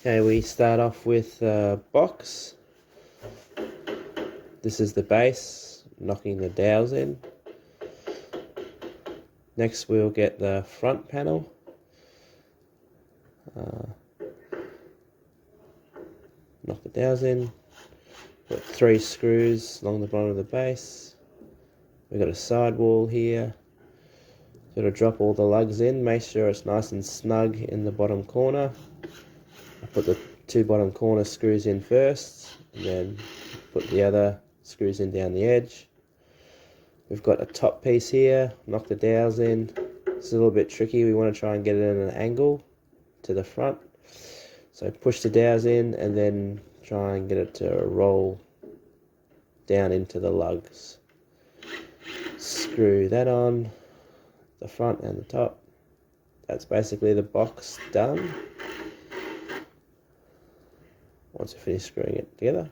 Okay, we start off with the box. This is the base, knocking the dowels in. Next we'll get the front panel. Knock the dowels in. Got 3 screws along the bottom of the base. We've got a sidewall here. Got to drop all the lugs in, make sure it's nice and snug in the bottom corner. I put the 2 bottom corner screws in first, and then put the other screws in down the edge. We've got a top piece here, knock the dowels in. It's a little bit tricky, we want to try and get it at an angle to the front. So push the dowels in and then try and get it to roll down into the lugs. Screw that on, the front and the top. That's basically the box done. Once we finish screwing it together.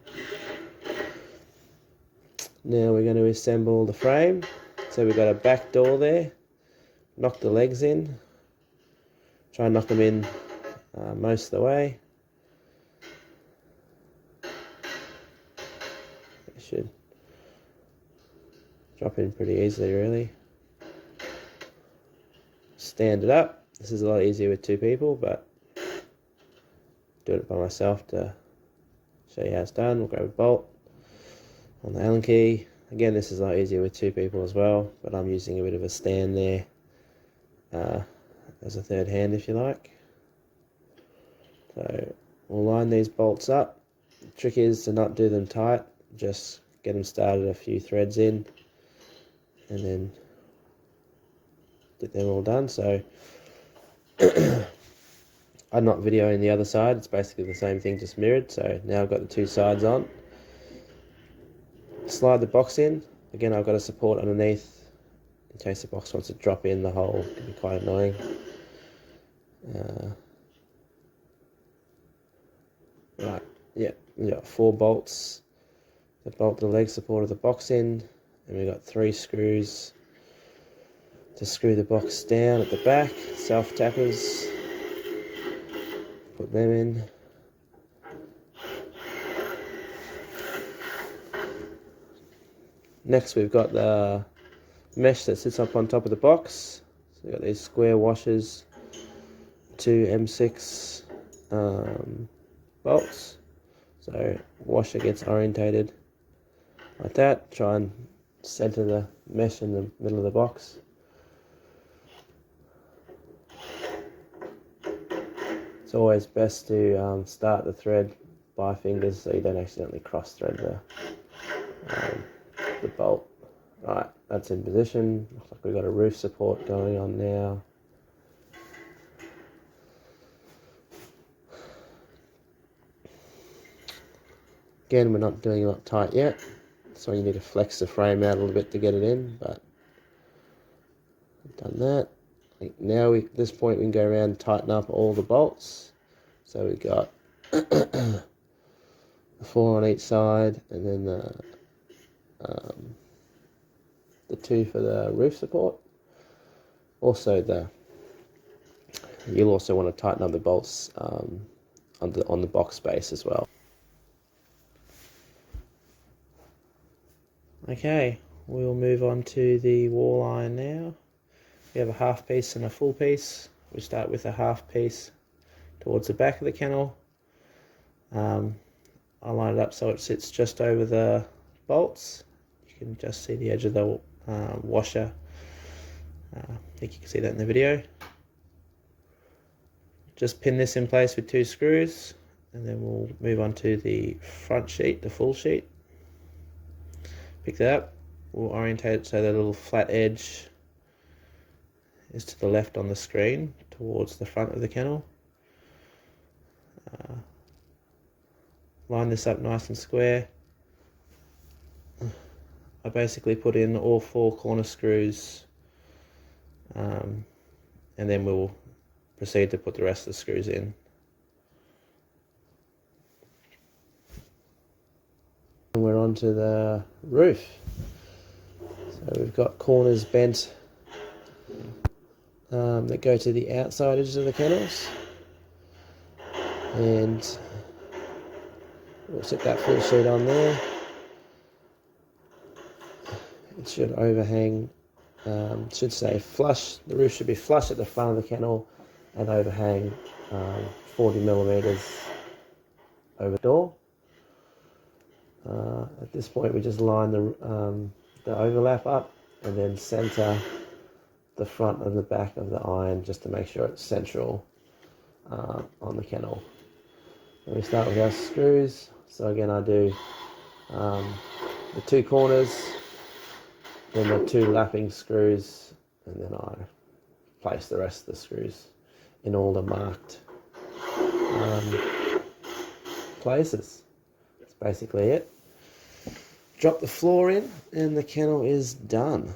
Now we're going to assemble the frame. So we've got a back door there. Knock the legs in. Try and knock them in most of the way. It should drop in pretty easily, really. Stand it up. This is a lot easier with 2 people, but do it by myself to show you how it's done. We'll grab a bolt on the Allen key. Again, this is a lot easier with 2 people as well, but I'm using a bit of a stand there as a third hand, if you like. So we'll line these bolts up. The trick is to not do them tight, just get them started, a few threads in, and then get them all done. So I'm not videoing the other side, it's basically the same thing, just mirrored. So now I've got the 2 sides on. Slide the box in. Again, I've got a support underneath in case the box wants to drop in the hole. It can be quite annoying. Right, yeah, we've got 4 bolts that bolt the leg support of the box in, and we've got 3 screws to screw the box down at the back, self-tappers. Put them in. Next we've got the mesh that sits up on top of the box. So we've got these square washers, 2 M6 bolts. So washer gets orientated like that. Try and center the mesh in the middle of the box. It's always best to start the thread by fingers so you don't accidentally cross thread the bolt. Right, that's in position. Looks like we've got a roof support going on now. Again, we're not doing it tight yet, so you need to flex the frame out a little bit to get it in, but I've done that. Now at this point we can go around and tighten up all the bolts. So we've got 4 on each side, and then the 2 for the roof support. Also, you'll also want to tighten up the bolts on the box space as well. Okay, we'll move on to the wall iron now. We have a half piece and a full piece. We start with a half piece towards the back of the kennel. I line it up so it sits just over the bolts. You can just see the edge of the washer. I think you can see that in the video. Just pin this in place with 2 screws, and then we'll move on to the front sheet, the full sheet. Pick that up. We'll orientate it so the little flat edge is to the left on the screen towards the front of the kennel. Line this up nice and square. I basically put in all 4 corner screws, and then we'll proceed to put the rest of the screws in. And we're on to the roof. So we've got corners bent that go to the outside edges of the kennels. And we'll set that full sheet on there. It should overhang, should say flush, the roof should be flush at the front of the kennel and overhang 40 millimeters over the door. At this point we just line the overlap up and then center the front and the back of the iron just to make sure it's central on the kennel. And we start with our screws. So again, I do the two corners, then the two lapping screws, and then I place the rest of the screws in all the marked places. That's basically it. Drop the floor in and the kennel is done.